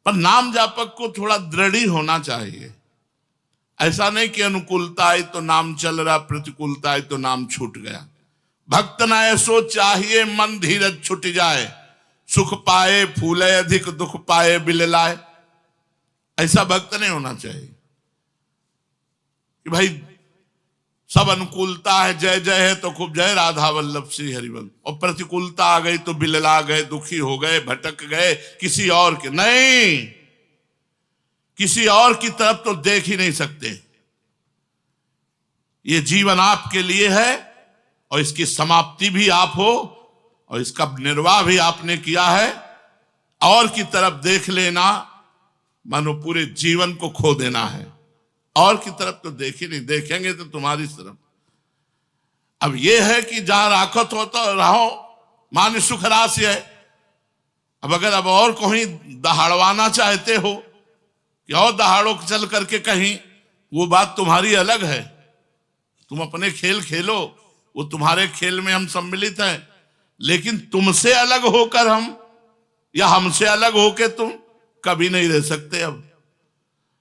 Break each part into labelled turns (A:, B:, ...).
A: पर नाम जापक को थोड़ा दृढ़ होना चाहिए। ऐसा नहीं कि अनुकूलता आई तो नाम चल रहा, प्रतिकूलता आई तो नाम छूट गया। भक्त न ऐसो चाहिए मन धीरज छुट जाए, सुख पाए फूले अधिक दुख पाए बिललाए। ऐसा भक्त नहीं होना चाहिए कि भाई सब अनुकूलता है, जय जय है तो खूब जय राधा वल्लभ श्री हरिवल्लभ, और प्रतिकूलता आ गई तो बिलला गए, दुखी हो गए, भटक गए किसी और के। नहीं, किसी और की तरफ तो देख ही नहीं सकते। ये जीवन आपके लिए है और इसकी समाप्ति भी आप हो और इसका निर्वाह भी आपने किया है। और की तरफ देख लेना मानो पूरे जीवन को खो देना है। और की तरफ तो देख ही नहीं, देखेंगे तो तुम्हारी तरफ। अब यह है कि जहां राखत हो तो रहो, मान सुख राशि है। अब अगर अब और कहीं दहाड़वाना चाहते हो कि और दहाड़ो चल करके कहीं, वो बात तुम्हारी अलग है। तुम अपने खेल खेलो, वो तुम्हारे खेल में हम सम्मिलित हैं, लेकिन तुमसे अलग होकर हम या हमसे अलग होकर तुम कभी नहीं रह सकते। अब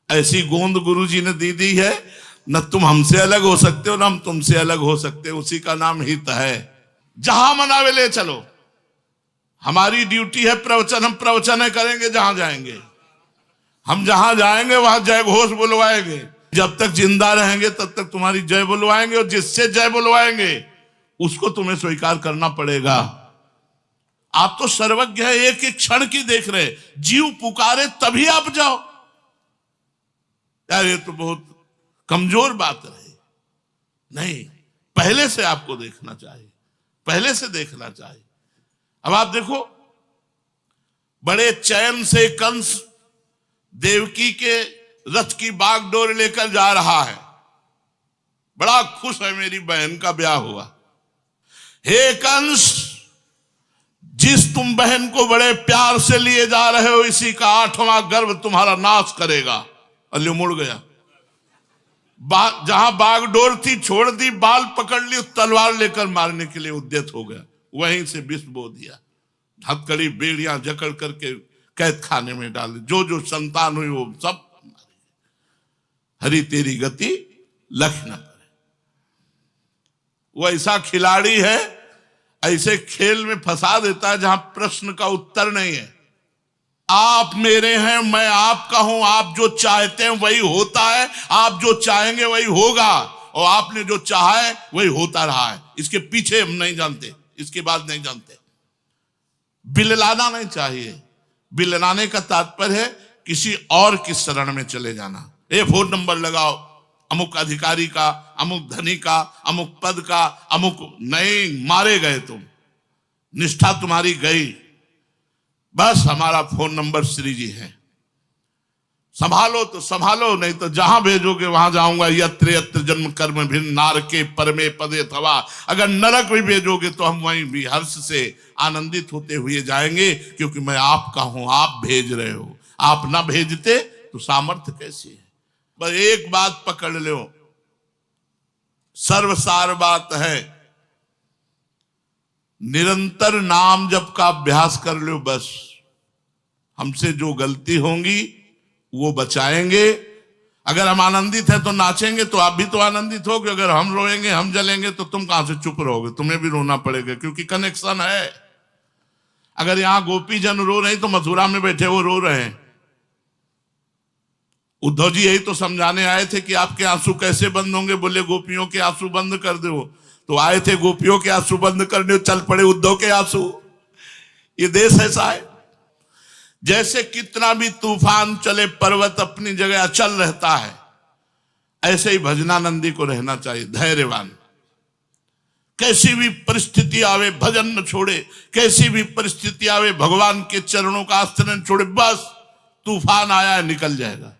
A: ऐसी गोंद गुरुजी ने दी है, न तुम हमसे अलग हो सकते हो न हम तुमसे अलग हो सकते। उसी का नाम हित है। जहां मनावे ले चलो। हमारी ड्यूटी है प्रवचन, हम प्रवचन करेंगे जहां जाएंगे। हम जहां जाएंगे वहां जय घोष बुलवाएंगे। जब तक जिंदा रहेंगे तब तक तुम्हारी जय बुलवाएंगे, और जिससे जय बुलवाएंगे उसको तुम्हें स्वीकार करना पड़ेगा। आप तो सर्वज्ञ है, एक एक क्षण की देख रहे। जीव पुकारे तभी आप जाओ। यार ये तो बहुत कमजोर बात रही। नहीं, पहले से आपको देखना चाहिए, पहले से देखना चाहिए। अब आप देखो, बड़े चैन से कंस देवकी के रथ की बागडोर लेकर जा रहा है। बड़ा खुश है, मेरी बहन का ब्याह हुआ। हे कंस, जिस तुम बहन को बड़े प्यार से लिए जा रहे हो, इसी का 8वां गर्भ तुम्हारा नाश करेगा। अल्लू मुड़ गया। जहां बागडोर थी छोड़ दी, बाल पकड़ ली, तलवार लेकर मारने के लिए उद्यत हो गया। वहीं से विष बो दिया। हथकड़ी बेड़ियां जकड़ करके कैद खाने में डाल दी। जो जो संतान हुई वो सब हरी तेरी गति लख न करे। वो ऐसा खिलाड़ी है, ऐसे खेल में फंसा देता है जहां प्रश्न का उत्तर नहीं है। आप मेरे हैं, मैं आपका हूं। आप जो चाहते हैं वही होता है, आप जो चाहेंगे वही होगा, और आपने जो चाहा है वही होता रहा है। इसके पीछे हम नहीं जानते, इसके बाद नहीं जानते। बिललाना नहीं चाहिए। बिललाने का तात्पर्य है किसी और की शरण में चले जाना। ये फोन नंबर लगाओ, अमुक अधिकारी का, अमुक धनी का, अमुक पद का, अमुक। नहीं, मारे गए तुम, निष्ठा तुम्हारी गई। बस हमारा फोन नंबर श्री जी है। संभालो तो संभालो, नहीं तो जहां भेजोगे वहां जाऊंगा। यत्र यत्र जन्म कर्म भिन्न नारके परमे पदे थवा। अगर नरक भी भेजोगे तो हम वहीं भी हर्ष से आनंदित होते हुए जाएंगे, क्योंकि मैं आपका हूं, आप भेज रहे हो। आप ना भेजते तो सामर्थ्य कैसी है। बस एक बात पकड़ लो, सर्वसार बात है, निरंतर नाम जप का अभ्यास कर लो। बस हमसे जो गलती होंगी वो बचाएंगे। अगर हम आनंदित हैं तो नाचेंगे, तो आप भी तो आनंदित होगे। अगर हम रोएंगे, हम जलेंगे, तो तुम कहां से चुप रहोगे? तुम्हें भी रोना पड़ेगा, क्योंकि कनेक्शन है। अगर यहां गोपी जन रो रहे तो मथुरा में बैठे वो रो रहे हैं। उद्धव जी यही तो समझाने आए थे कि आपके आंसू कैसे बंद होंगे। बोले गोपियों के आंसू बंद कर दो। तो आए थे गोपियों के आंसू बंद करने, चल पड़े उद्धव के आंसू। ये देश ऐसा है, जैसे कितना भी तूफान चले पर्वत अपनी जगह अचल रहता है, ऐसे ही भजनानंदी को रहना चाहिए, धैर्यवान। कैसी भी परिस्थिति आवे भजन न छोड़े, कैसी भी परिस्थिति आवे भगवान के चरणों का आश्रय न छोड़े। बस तूफान आया है, निकल जाएगा।